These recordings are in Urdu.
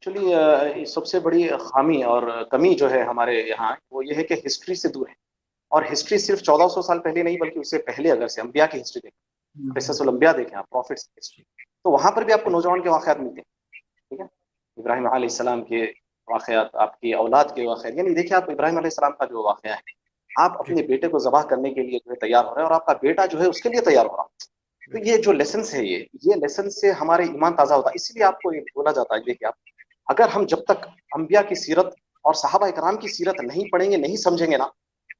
ایکچولی سب سے بڑی خامی اور کمی جو ہے ہمارے یہاں وہ یہ ہے کہ ہسٹری سے دور ہے. اور ہسٹری صرف 1400 سال پہلے نہیں بلکہ اس سے پہلے اگر سے انبیاء کی ہسٹری دیکھیں, قصص الانبیاء دیکھیں آپ, پروفٹس کی ہسٹری, تو وہاں پر بھی آپ کو نوجوان کے واقعات ملتے ہیں. ٹھیک ہے, ابراہیم علیہ السلام کے واقعات, آپ کی اولاد کے واقعات. یعنی دیکھیں آپ ابراہیم علیہ السلام کا جو واقعہ ہے, آپ اپنے بیٹے کو ذبح کرنے کے لیے جو ہے تیار ہو رہے ہیں اور آپ کا بیٹا جو ہے اس کے لیے تیار ہو رہا ہے. تو یہ جو لیسنس ہے, یہ لیسن سے ہمارے ایمان تازہ ہوتا ہے. اس لیے آپ کو یہ بولا جاتا ہے دیکھیے آپ, اگر ہم جب تک انبیاء کی سیرت اور صحابہ اکرام کی سیرت نہیں پڑھیں گے, نہیں سمجھیں گے نا,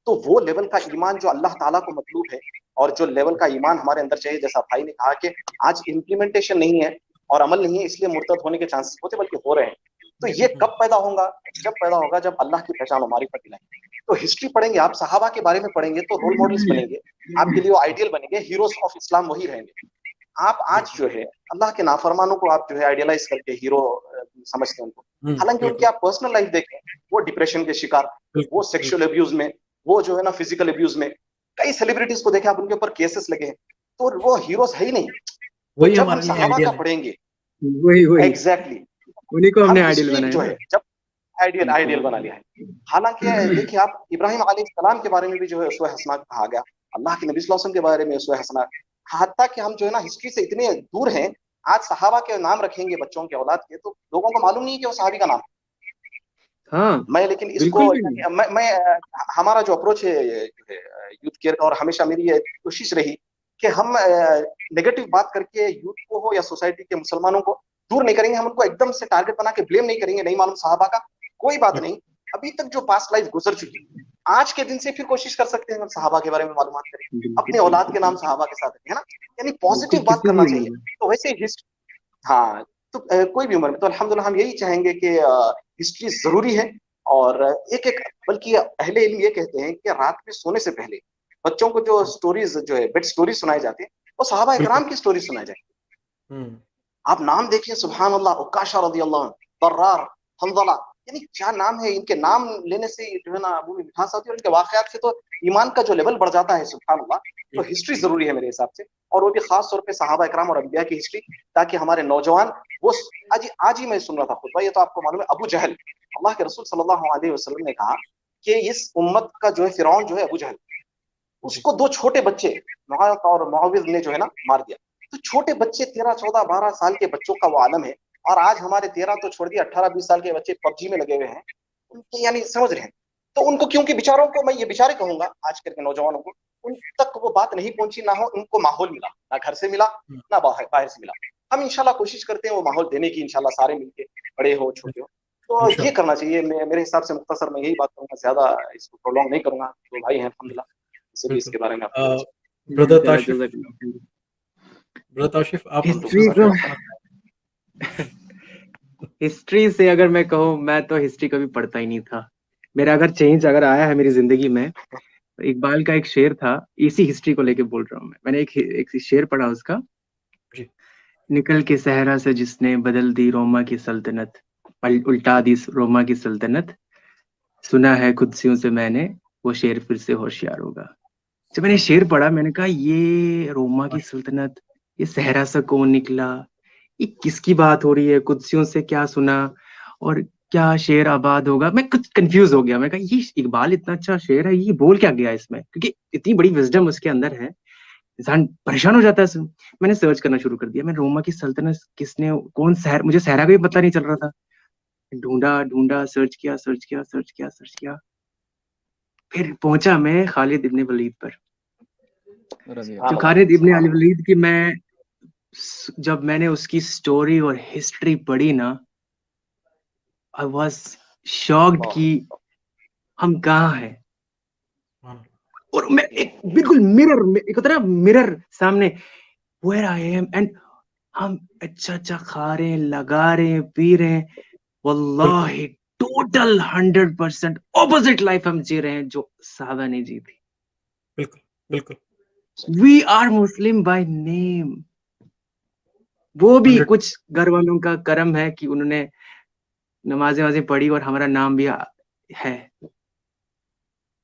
تو وہ لیول کا ایمان جو اللہ تعالیٰ کو مطلوب ہے اور جو لیول کا ایمان ہمارے اندر چاہیے, جیسا بھائی نے کہا کہ آج امپلیمنٹیشن نہیں ہے اور عمل نہیں ہے اس لیے مرتد ہونے کے چانسز ہوتے بلکہ ہو رہے ہیں. تو یہ کب پیدا ہوگا؟ جب پیدا ہوگا جب اللہ کی پہچان ہماری پر دلائیں. تو ہسٹری پڑھیں گے آپ, صحابہ کے بارے میں پڑھیں گے تو رول ماڈلز بنیں گے, آپ کے لیے وہ آئیڈیل بنیں گے, ہیروز آف اسلام وہی رہیں گے. آپ آج جو ہے اللہ کے نافرمانوں کو آپ جو ہے آئیڈیلائز کر کے ہیرو سمجھتے ہیں ان کو, حالانکہ ان کی آپ پرسنل لائف دیکھیں, وہ ڈپریشن کے شکار, وہ سیکشل ابیوز میں, وہ جو ہے نا فزیکل ابیوز میں, کئی سیلیبریٹیز کو دیکھیں آپ ان کے اوپر کیسز لگے ہیں, تو وہ ہیروز ہے ہی نہیں. تو وہی جب ہم ہمارے لیے صحابہ کا آئیڈیل ہے. پڑھیں گے, وہی ایگزیکٹلی, انہیں کو ہم ہم نے آئیڈیل ہسٹری بنایا جو نا. ہے جب آئیڈیل بنا لیا ہے. حالانکہ دیکھیے آپ ابراہیم علیہ السلام کے بارے میں بھی جو ہے اسوہ حسنہ کہا گیا, اللہ کے نبی صلی اللہ علیہ وسلم کے بارے میں اسوہ حسنہ, حتیٰ کہ ہم جو ہے نا ہسٹری سے اتنے دور ہیں, آج صحابہ کے نام رکھیں گے بچوں کے اولاد کے تو لوگوں کو معلوم نہیں ہے کہ وہ صحابی کا نام. ہاں میں لیکن اس کو بالکل بھی نہیں. میں ہمارا جو اپروچ ہے یوتھ کیئر کا, اور ہمیشہ میری یہ کوشش رہی کہ ہم نیگیٹو بات کر کے یوتھ کو ہو یا سوسائٹی کے مسلمانوں کو دور نہیں کریں گے. ہم ان کو ایک دم سے ٹارگٹ بنا کے بلیم نہیں کریں گے, نہیں معلوم صحابہ کا, کوئی بات نہیں. ابھی تک جو پاسٹ لائف گزر چکی, آج کے دن سے پھر کوشش کر سکتے ہیں ہم صحابہ کے بارے میں معلومات کریں, اپنے اولاد کے نام صحابہ کے ساتھ رکھیں, ہے نا, یعنی پازیٹیو بات کسی کرنا بھی عمر چاہیے. میں. تو ویسے ہاں, تو کوئی بھی عمر میں, تو الحمدللہ ہم یہی چاہیں گے کہ ہسٹری ضروری ہے. اور ایک بلکہ اہل علم یہ کہتے ہیں کہ رات میں سونے سے پہلے بچوں کو جو سٹوریز جو ہے بیڈ سٹوریز سنائی جاتی ہیں, وہ صحابہ اکرام کی سٹوری سنائی جائے. آپ نام دیکھیں, سبحان اللہ, عکاشہ رضی اللہ عنہ, برار, حنظلہ, یعنی کیا نام ہے. ان کے نام لینے سے جو ہے نا منہ میں مٹھاس آتی ہے, اور ان کے واقعات سے تو ایمان کا جو لیول بڑھ جاتا ہے. سبحان اللہ. تو ہسٹری ضروری ہے میرے حساب سے, اور وہ بھی خاص طور پہ صحابہ اکرام اور انبیاء کی ہسٹری, تاکہ ہمارے نوجوان وہ آج ہی میں سن رہا تھا خطبہ, یہ تو آپ کو معلوم ہے, ابو جہل, اللہ کے رسول صلی اللہ علیہ وسلم نے کہا کہ اس امت کا جو ہے فرعون جو ہے ابو جہل, اس کو دو چھوٹے بچے معاذ اور معاوذ نے جو ہے نا مار دیا. تو چھوٹے بچے 13 14 12 سال کے بچوں کا وہ عالم ہے, اور آج ہمارے 13 تو چھوڑ دیا 18 20 سال کے بچے پب جی میں لگے ہوئے ہیں, یعنی سمجھ رہے ہیں. تو ان کو, کیونکہ بیچاروں کو, میں یہ بیچارے کہوں گا آج کل کے نوجوانوں کو, ان تک وہ بات نہیں پہنچی, نہ ہو ان کو ماحول ملا, نہ گھر سے ملا نہ باہر سے ملا. ہم انشاءاللہ کوشش کرتے ہیں وہ ماحول دینے کی, انشاءاللہ سارے مل کے, بڑے ہو چھوٹے ہو, تو یہ کرنا چاہیے. میرے حساب سے مختصر میں یہی بات کروں گا, زیادہ اس کو پرولونگ نہیں کروں گا. تو بھائی ہیں الحمدللہ, اسے بھی اس کے بارے میں آپ برادر آپ ہسٹری سے اگر میں کہوں, میں تو ہسٹری کبھی پڑھتا ہی نہیں تھا. میرا اگر چینج اگر آیا ہے میری زندگی میں, اقبال کا ایک شعر تھا, اسی ہسٹری کو لے کے بول رہا ہوں میں نے ایک شعر پڑھا اس کا, نکل کے صحرا سے جس نے بدل دی روما کی سلطنت, الٹا دی روما کی سلطنت, سنا ہے قدسیوں سے میں نے وہ شعر پھر سے ہوشیار ہوگا. جب میں نے شعر پڑھا, میں نے کہا یہ روما کی سلطنت, یہ صحرا سے کون نکلا, یہ کس کی بات ہو رہی ہے, قدسیوں سے کیا سنا اور کیا شعر آباد ہوگا. میں کچھ کنفیوز ہو گیا, میں کہا یہ اقبال اتنا اچھا شعر ہے, یہ بول کیا گیا اس میں, کیونکہ اتنی بڑی وزڈم اس کے اندر ہے, انسان پریشان ہو جاتا ہے. میں نے سرچ کرنا شروع کر دیا, میں روما کی سلطنت کس نے, کون شہر, مجھے صحرا کا بھی پتہ نہیں چل رہا تھا. ڈھونڈا, سرچ کیا, پھر پہنچا میں خالد ابن ولید پر. جو خالد ابن ولید کی جب میں نے اس کی سٹوری اور ہسٹری پڑھی نا, I was shocked کہ ہم کہاں ہیں. اور میں ایک بالکل مرر سامنے, where I am, and ہم اچھا کھا رہے ہیں, لگا رہے ہیں, پی رہے ہیں, واللہ ٹوٹل 100% اپوزٹ لائف ہم جی رہے ہیں جو صحابہ نے جی تھی. بالکل we are Muslim by name. وہ بھی کچھ گھر والوں کا کرم ہے کہ انہوں نے نمازیں پڑھی اور ہمارا نام بھی ہے.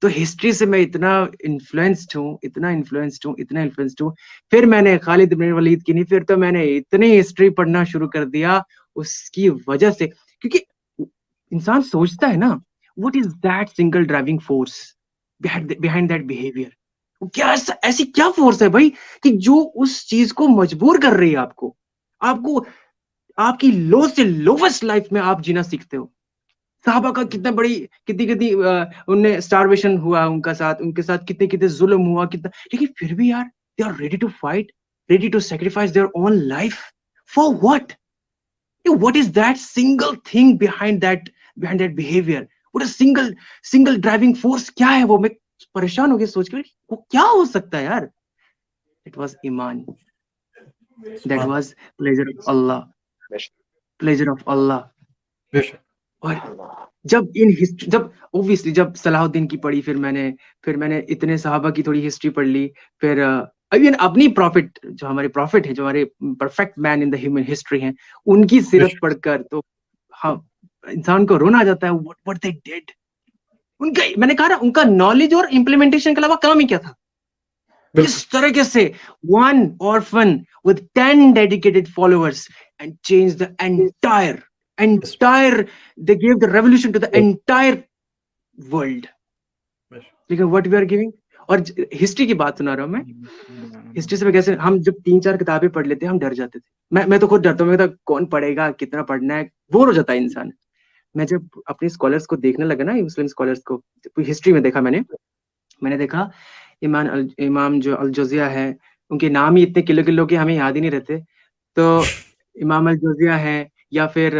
تو ہسٹری سے میں اتنا انفلوئنسڈ ہوں. پھر میں نے خالد بن ولید کی نہیں, پھر تو میں نے اتنی ہسٹری پڑھنا شروع کر دیا اس کی وجہ سے. کیونکہ انسان سوچتا ہے نا what is that single driving force behind that behavior. کیا ایسی کیا فورس ہے بھائی کہ جو اس چیز کو مجبور کر رہی ہے آپ کو آپ کی لو سے لوسٹ لائف میں آپ جینا سیکھتے ہو. صحابہ کا کتنا بڑی کتنی ان نے اسٹارویشن ہوا ان کے ساتھ کتنے ظلم ہوا کتنا, لیکن پھر بھی یار they are ready to fight, ready to sacrifice their own life for what? What is that single thing behind that behavior? What a single driving force کیا ہے وہ؟ میں پریشان ہو گیا سوچ کے وہ کیا ہو سکتا ہے یار. It was ایمان. That was pleasure of Allah. Pleasure of Allah. اور جب obviously جب صلاح الدین کی پڑھی پھر میں نے اتنے صحابہ کی تھوڑی ہسٹری پڑھ لی, پھر اپنی پروفٹ جو ہمارے پروفٹ ہیں, جو ہمارے perfect man in the human history ہیں, ان کی سیرت پڑھ کر تو ہاں انسان کو رونا آ جاتا ہے. what they did, ان کا میں نے کہا نا ان کا نالج اور امپلیمنٹیشن کے علاوہ کام ہی کیا تھا. کس طریقے سے one orphan with 10 dedicated followers and changed the entire they gave the revolution to the entire world. لیکن what we are giving. اور ہسٹری کی بات سنا رہا ہوں میں, ہسٹری سے کیسے ہم جب 3-4 کتابیں پڑھ لیتے ہم ڈر جاتے تھے. میں تو خود ڈرتا ہوں, میں کون پڑھے گا, کتنا پڑھنا ہے, بور ہو جاتا ہے انسان. میں جب اپنے اسکالرس کو دیکھنے لگا نا, مسلم اسکالرس کو ہسٹری میں دیکھا, میں نے دیکھا امام جو الجوزیہ ہے, ان کے نام ہی اتنے کلو کے ہمیں یاد ہی نہیں رہتے. تو امام الجوزیہ ہے یا پھر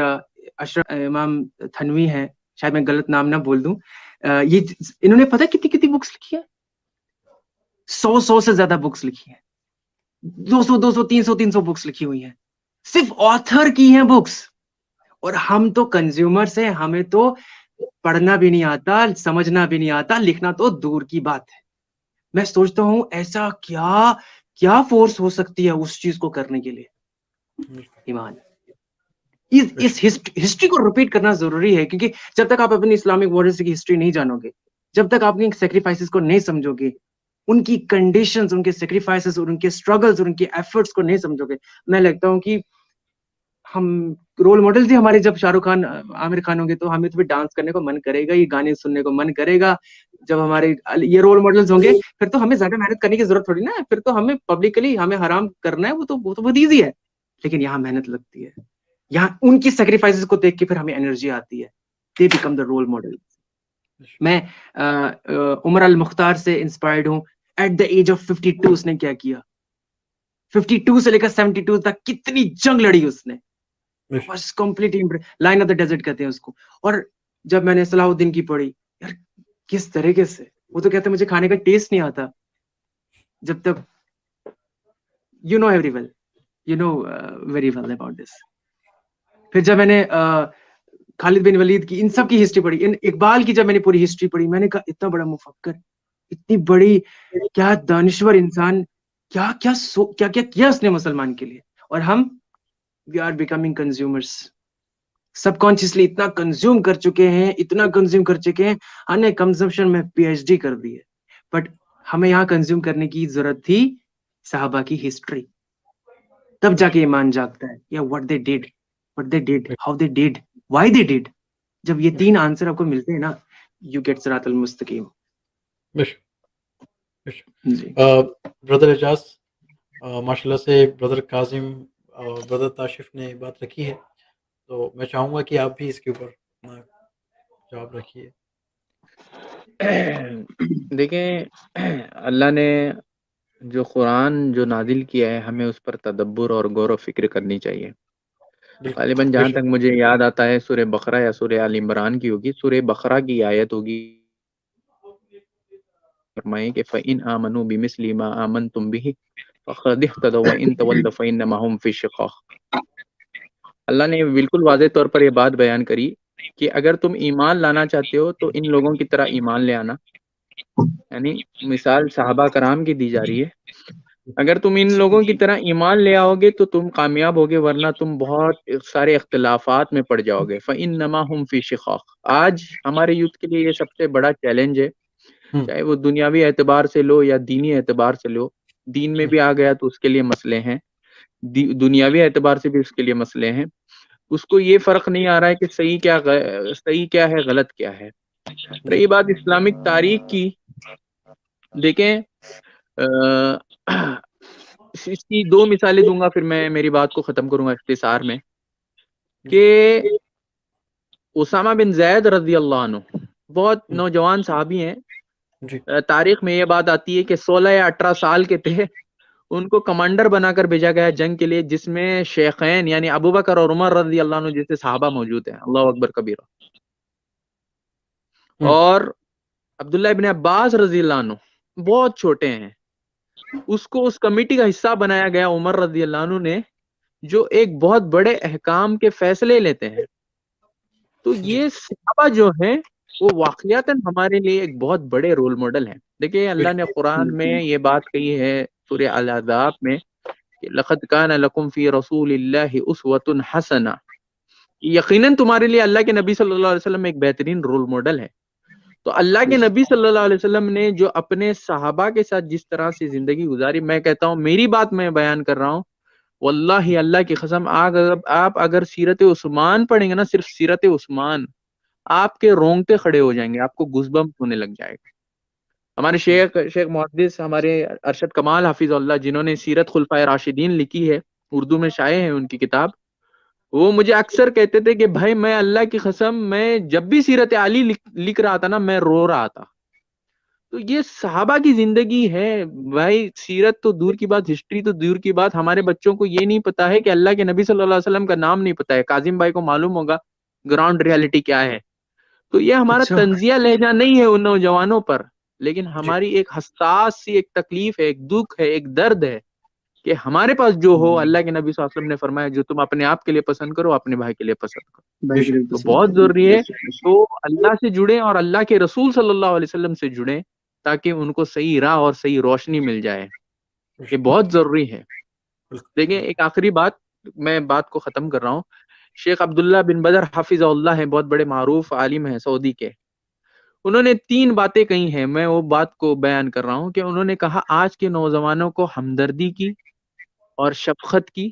امام تھنوی ہے, شاید میں غلط نام نہ بول دوں, یہ انہوں نے پتا کتنی بکس لکھی ہے. 100 سے زیادہ بکس لکھی ہیں, 200 300 بکس لکھی ہوئی ہیں, صرف آتھر کی ہیں بکس. اور ہم تو کنزیومرز ہیں, ہمیں تو پڑھنا بھی نہیں آتا, سمجھنا بھی نہیں آتا, لکھنا تو دور کی بات ہے. میں سوچتا ہوں ایسا کیا فورس ہو سکتی ہے اس چیز کو کرنے کے لیے. ایمان. اس ہسٹری کو ریپیٹ کرنا ضروری ہے, کیونکہ جب تک آپ اپنی اسلامک وارز کی ہسٹری نہیں جانو گے, جب تک آپ ان سیکریفائسز کو نہیں سمجھو گے, ان کی کنڈیشنز, ان کے سیکریفائسز اور ان کے اسٹرگلز اور ان کے ایفرٹس کو نہیں سمجھو گے, میں لگتا ہوں کہ ہم رول ماڈل تھے ہمارے. جب شاہ رخ خان, عامر خان ہوں گے تو ہمیں تو بھی ڈانس کرنے کو من کرے گا, یہ گانے سننے کو من کرے گا. جب ہمارے یہ رول ماڈلز ہوں گے پھر تو ہمیں زیادہ محنت کرنے کی ضرورت تھوڑی نا ہے, پھر تو ہمیں پبلکلی ہمیں حرام کرنا ہے, وہ تو بہت ایزی ہے. لیکن یہاں محنت لگتی ہے, یہاں ان کی سیکریفائسز کو دیکھ کے پھر ہمیں انرجی آتی ہے. They became the role model. میں عمر المختار سے انسپائرڈ ہوں. ایٹ دا ایج آف 52 اس نے کیا کیا, 52 سے لے کر 72 تک کتنی جنگ لڑی اس نے, بس completely lion of the desert کہتے ہیں اس کو. اور جب میں نے صلاح الدین کی پڑھی, یار کس طریقے سے, وہ تو کہتے ہیں مجھے کھانے کا ٹیسٹ نہیں آتا جب تک you know very well about this. پھر جب میں نے خالد بن ولید کی ان سب کی ہسٹری پڑھی, اقبال کی جب میں نے پوری ہسٹری پڑھی, میں نے کہا اتنا بڑا مفکر, اتنی بڑی کیا دانشور انسان, کیا کیا اس نے مسلمان کے لیے. اور ہم وی آر بیکمنگ کنزیومرس, سب کانشیسلی اتنا کنزیوم کر چکے ہیں, ہم نے کنزمپشن میں پی ایچ ڈی کر دی ہے. بٹ ہمیں یہاں کنزیوم کرنے کی ضرورت تھی صحابہ کی ہسٹری, تب جا کے ایمان جاگتا ہے. یا what they did, how they did, why they did. جب یہ 3 آنسر آپ کو ملتے ہیں نا, you get صراط المستقیم. برادر اعجاز, ماشاءاللہ سے برادر کاظم اور برادر تاشف نے بات رکھی ہے, تو میں چاہوں گا کہ آپ بھی اس کے اوپر اپنا جواب رکھیے. دیکھیں, اللہ نے جو قرآن جو نازل کیا ہے, ہمیں اس پر تدبر اور غور و فکر کرنی چاہیے. غالباً جہاں تک مجھے یاد آتا ہے سورہ بقرہ یا سورہ آل عمران کی ہوگی, سورہ بقرہ کی آیت ہوگی, فرمائیں کہ فَإِنْ آمَنُوا بِمِثْلِ مَا آمَنْتُمْ بِهِ فَقَدِ اهْتَدَوْا وَإِنْ تَوَلَّوْا فَإِنَّمَا هُمْ فِي شِقَاقٍ. اللہ نے بالکل واضح طور پر یہ بات بیان کری کہ اگر تم ایمان لانا چاہتے ہو تو ان لوگوں کی طرح ایمان لے آنا. یعنی مثال صحابہ کرام کی دی جا رہی ہے, اگر تم ان لوگوں کی طرح ایمان لے آؤ گے تو تم کامیاب ہوگے, ورنہ تم بہت سارے اختلافات میں پڑ جاؤ گے. فَإِنَّمَا هُمْ فِي شِقَاقٍ. آج ہمارے یوتھ کے لیے یہ سب سے بڑا چیلنج ہے, چاہے وہ دنیاوی اعتبار سے لو یا دینی اعتبار سے لو. دین میں بھی آ گیا تو اس کے لیے مسئلے ہیں, دنیاوی اعتبار سے بھی اس کے لیے مسئلے ہیں. اس کو یہ فرق نہیں آ رہا ہے کہ صحیح کیا ہے غلط کیا ہے. رہی بات اسلامک تاریخ کی، دیکھیں اس کی 2 مثالیں دوں گا، پھر میں میری بات کو ختم کروں گا اختصار میں، کہ اسامہ بن زید رضی اللہ عنہ بہت نوجوان صحابی ہیں. جی تاریخ میں یہ بات آتی ہے کہ 16 یا 18 سال کے تھے، ان کو کمانڈر بنا کر بھیجا گیا جنگ کے لیے، جس میں شیخین یعنی ابوبکر اور عمر رضی اللہ عنہ جیسے صحابہ موجود ہیں. اللہ اکبر کبیرہ. اور عبداللہ ابن عباس رضی اللہ عنہ بہت چھوٹے ہیں، اس کو اس کمیٹی کا حصہ بنایا گیا عمر رضی اللہ عنہ نے، جو ایک بہت بڑے احکام کے فیصلے لیتے ہیں. تو یہ صحابہ جو ہیں وہ واقعتاً ہمارے لیے ایک بہت بڑے رول ماڈل ہیں. دیکھیں اللہ نے قرآن میں یہ بات کہی ہے سورہ الاحزاب میں کہ لقد کان لکم فی رسول اللہ اسوۃ حسنہ، یقیناً تمہارے لیے اللہ کے نبی صلی اللہ علیہ وسلم ایک بہترین رول ماڈل ہے. تو اللہ کے نبی صلی اللہ علیہ وسلم نے جو اپنے صحابہ کے ساتھ جس طرح سے زندگی گزاری، میں کہتا ہوں میری بات میں بیان کر رہا ہوں، واللہ اللہ کی قسم آپ اگر سیرت عثمان پڑھیں گے نا، صرف سیرت عثمان، آپ کے رونگٹے کھڑے ہو جائیں گے، آپ کو گوز بمپ ہونے لگ جائے گا. ہمارے شیخ محدث ہمارے ارشد کمال حفیظ اللہ، جنہوں نے سیرت خلفائے راشدین لکھی ہے، اردو میں شائع ہے ان کی کتاب، وہ مجھے اکثر کہتے تھے کہ بھائی میں اللہ کی قسم میں جب بھی سیرت علی لکھ رہا تھا نا میں رو رہا تھا. تو یہ صحابہ کی زندگی ہے بھائی. سیرت تو دور کی بات، ہسٹری تو دور کی بات، ہمارے بچوں کو یہ نہیں پتا ہے کہ اللہ کے نبی صلی اللہ علیہ وسلم کا نام نہیں پتا ہے. کاظم بھائی کو معلوم ہوگا گراؤنڈ ریالٹی کیا ہے. تو یہ ہمارا تنزیہ لہجہ نہیں ہے ان نوجوانوں پر، لیکن ہماری ایک حساس سی ایک تکلیف ہے، ایک دکھ ہے، ایک درد ہے کہ ہمارے پاس جو ہو، اللہ کے نبی صلی اللہ علیہ وسلم نے فرمایا جو تم اپنے آپ کے لیے پسند کرو اپنے بھائی کے لیے پسند کرو. تو بہت ضروری ہے تو اللہ سے جڑیں اور اللہ کے رسول صلی اللہ علیہ وسلم سے جڑیں تاکہ ان کو صحیح راہ اور صحیح روشنی مل جائے. یہ بہت ضروری ہے. دیکھیں ایک آخری بات، میں بات کو ختم کر رہا ہوں. شیخ عبداللہ بن بدر حافظ اللہ ہیں، بہت بڑے معروف عالم ہیں سعودی کے. انہوں نے 3 باتیں کہی ہیں، میں وہ بات کو بیان کر رہا ہوں کہ انہوں نے کہا آج کے نوجوانوں کو ہمدردی کی اور شفقت کی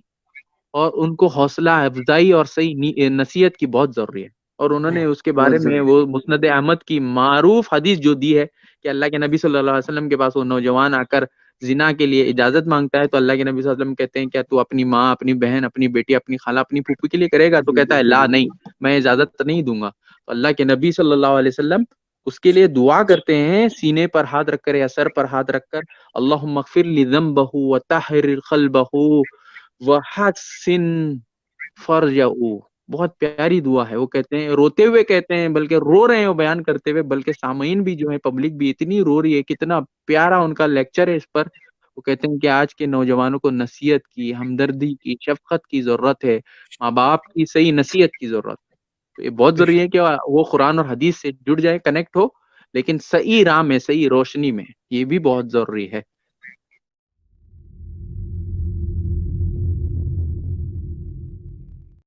اور ان کو حوصلہ افزائی اور صحیح نصیحت کی بہت ضروری ہے. اور انہوں نے اس کے بارے میں وہ مسند احمد کی معروف حدیث جو دی ہے کہ اللہ کے نبی صلی اللہ علیہ وسلم کے پاس وہ نوجوان آ کر زنا کے لیے اجازت مانگتا ہے تو اللہ کے نبی صلی اللہ علیہ وسلم کہتے ہیں کیا تو اپنی ماں، اپنی بہن، اپنی بیٹی، اپنی خالہ، اپنی پھوپھی کے لیے کرے گا؟ تو کہتا ہے لا نہیں، میں اجازت نہیں دوں گا. تو اللہ کے نبی صلی اللہ علیہ وسلم اس کے لیے دعا کرتے ہیں سینے پر ہاتھ رکھ کر یا سر پر ہاتھ رکھ کر، اللہم اغفر لی ذنبہ وطہر قلبہ وحسن فرجہ. بہت پیاری دعا ہے. وہ کہتے ہیں روتے ہوئے کہتے ہیں، بلکہ رو رہے ہیں وہ بیان کرتے ہوئے، بلکہ سامعین بھی جو ہے پبلک بھی اتنی رو رہی ہے. کتنا پیارا ان کا لیکچر ہے اس پر. وہ کہتے ہیں کہ آج کے نوجوانوں کو نصیحت کی، ہمدردی کی، شفقت کی ضرورت ہے، ماں باپ کی صحیح نصیحت کی ضرورت ہے. تو یہ بہت ضروری ہے کہ وہ قرآن اور حدیث سے جڑ جائے، کنیکٹ ہو، لیکن صحیح راہ میں، صحیح روشنی میں. یہ بھی بہت ضروری ہے.